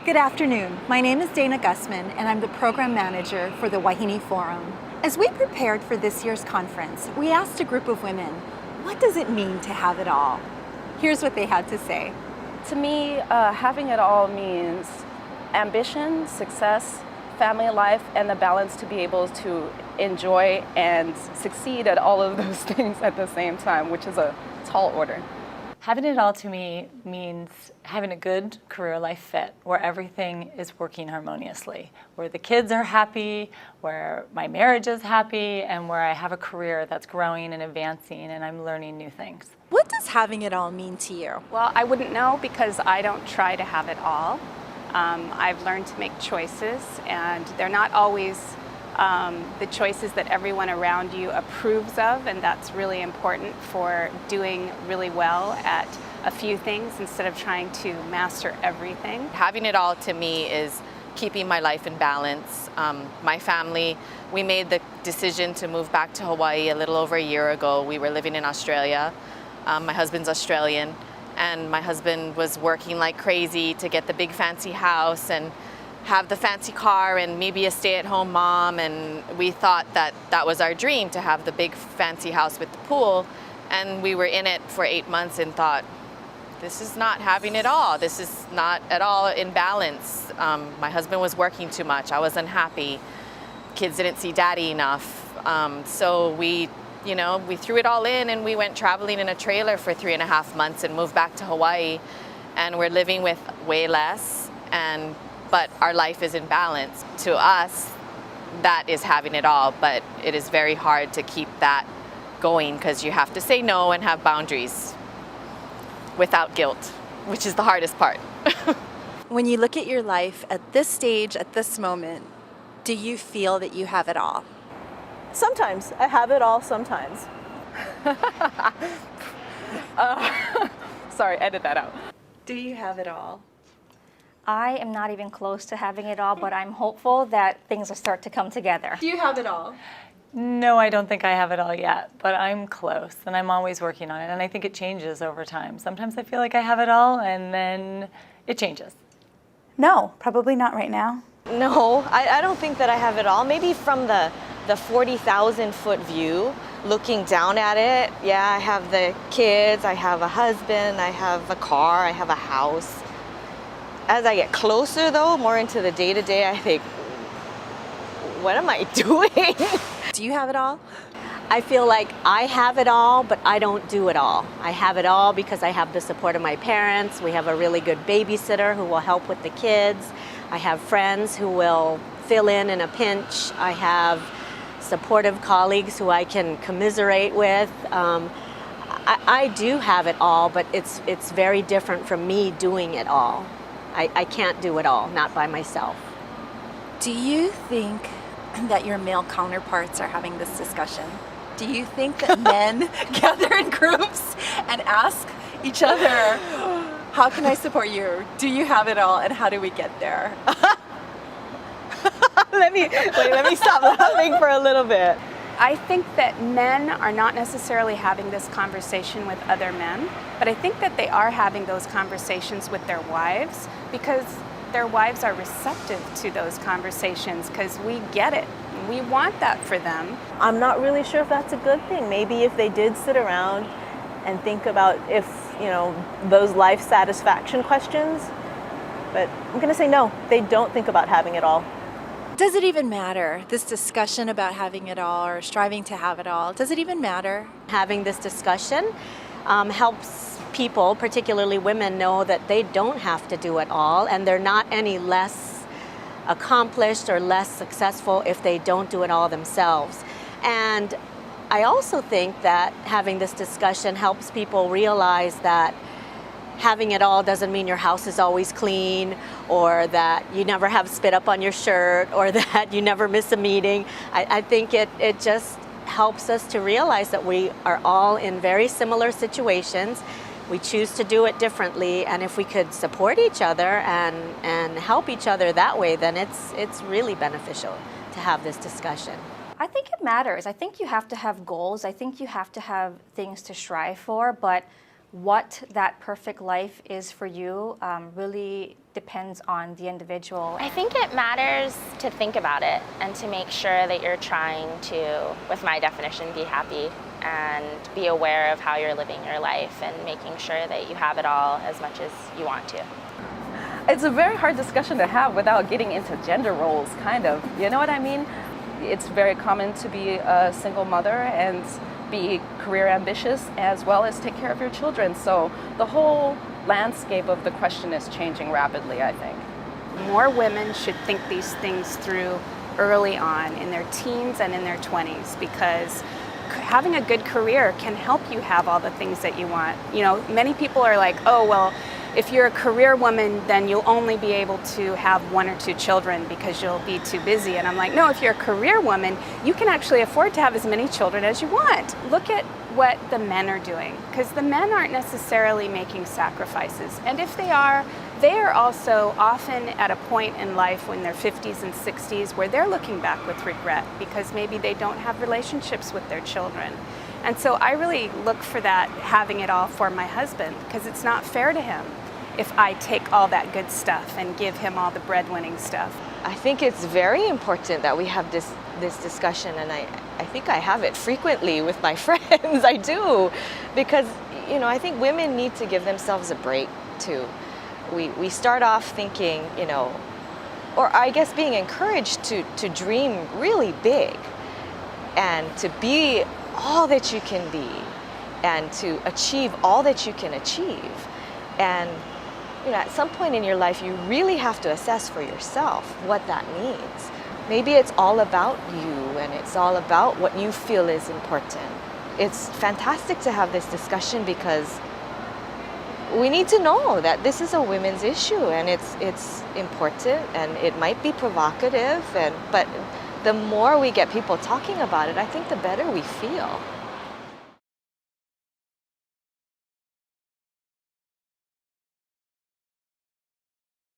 Good afternoon. My name is Dana Gussman, and I'm the program manager for the Wahine Forum. As we prepared for this year's conference, we asked a group of women, what does it mean to have it all? Here's what they had to say. To me, having it all means ambition, success, family life, and the balance to be able to enjoy and succeed at all of those things at the same time, which is a tall order. Having it all to me means having a good career life fit where everything is working harmoniously, where the kids are happy, where my marriage is happy, and where I have a career that's growing and advancing and I'm learning new things. What does having it all mean to you? Well, I wouldn't know because I don't try to have it all. I've learned to make choices, and they're not always the choices that everyone around you approves of, and that's really important for doing really well at a few things instead of trying to master everything. Having it all to me is keeping my life in balance. My family, we made the decision to move back to Hawaii a little over a year ago. We were living in Australia. My husband's Australian, and my husband was working like crazy to get the big fancy house and have the fancy car and maybe a stay-at-home mom, and we thought that that was our dream, to have the big fancy house with the pool. And we were in it for 8 months and thought, this is not having it all. This is not at all in balance. My husband was working too much. I was unhappy. Kids didn't see daddy enough. So we threw it all in and we went traveling in a trailer for 3.5 months and moved back to Hawaii. And we're living with way less, but our life is in balance. To us, that is having it all, but it is very hard to keep that going because you have to say no and have boundaries without guilt, which is the hardest part. When you look at your life at this stage, at this moment, do you feel that you have it all? Sometimes. I have it all sometimes. Sorry, edit that out. Do you have it all? I am not even close to having it all, but I'm hopeful that things will start to come together. Do you have it all? No, I don't think I have it all yet, but I'm close and I'm always working on it, and I think it changes over time. Sometimes I feel like I have it all and then it changes. No, probably not right now. No, I don't think that I have it all. Maybe from the 40,000-foot view, looking down at it, yeah, I have the kids, I have a husband, I have a car, I have a house. As I get closer, though, more into the day-to-day, I think, what am I doing? Do you have it all? I feel like I have it all, but I don't do it all. I have it all because I have the support of my parents. We have a really good babysitter who will help with the kids. I have friends who will fill in a pinch. I have supportive colleagues who I can commiserate with. I do have it all, but it's very different from me doing it all. I can't do it all, not by myself. Do you think that your male counterparts are having this discussion? Do you think that men gather in groups and ask each other, how can I support you? Do you have it all, and how do we get there? Let me stop laughing for a little bit. I think that men are not necessarily having this conversation with other men, but I think that they are having those conversations with their wives because their wives are receptive to those conversations because we get it. We want that for them. I'm not really sure if that's a good thing. Maybe if they did sit around and think about those life satisfaction questions, but I'm going to say no, they don't think about having it all. Does it even matter, this discussion about having it all or striving to have it all? Does it even matter? Having this discussion helps people, particularly women, know that they don't have to do it all and they're not any less accomplished or less successful if they don't do it all themselves. And I also think that having this discussion helps people realize that having it all doesn't mean your house is always clean, or that you never have spit up on your shirt, or that you never miss a meeting. I think it just helps us to realize that we are all in very similar situations. We choose to do it differently, and if we could support each other and help each other that way, then it's really beneficial to have this discussion. I think it matters. I think you have to have goals. I think you have to have things to strive for, but what that perfect life is for you really depends on the individual. I think it matters to think about it and to make sure that you're trying to, with my definition, be happy and be aware of how you're living your life and making sure that you have it all as much as you want to. It's a very hard discussion to have without getting into gender roles, kind of. You know what I mean? It's very common to be a single mother and be career ambitious as well as take care of your children. So the whole landscape of the question is changing rapidly, I think. More women should think these things through early on in their teens and in their 20s, because having a good career can help you have all the things that you want. You know, many people are like, oh, well, if you're a career woman, then you'll only be able to have 1 or 2 children because you'll be too busy. And I'm like, no, if you're a career woman, you can actually afford to have as many children as you want. Look at what the men are doing, because the men aren't necessarily making sacrifices. And if they are also often at a point in life when they're 50s and 60s where they're looking back with regret because maybe they don't have relationships with their children. And so I really look for that, having it all for my husband, because it's not fair to him if I take all that good stuff and give him all the breadwinning stuff. I think it's very important that we have this discussion, and I think I have it frequently with my friends. I do, because you know, I think women need to give themselves a break too. We start off thinking, you know, or I guess being encouraged to dream really big and to be all that you can be and to achieve all that you can achieve. And you know, at some point in your life, you really have to assess for yourself what that means. Maybe it's all about you and it's all about what you feel is important. It's fantastic to have this discussion because we need to know that this is a women's issue and it's important and it might be provocative, but the more we get people talking about it, I think the better we feel.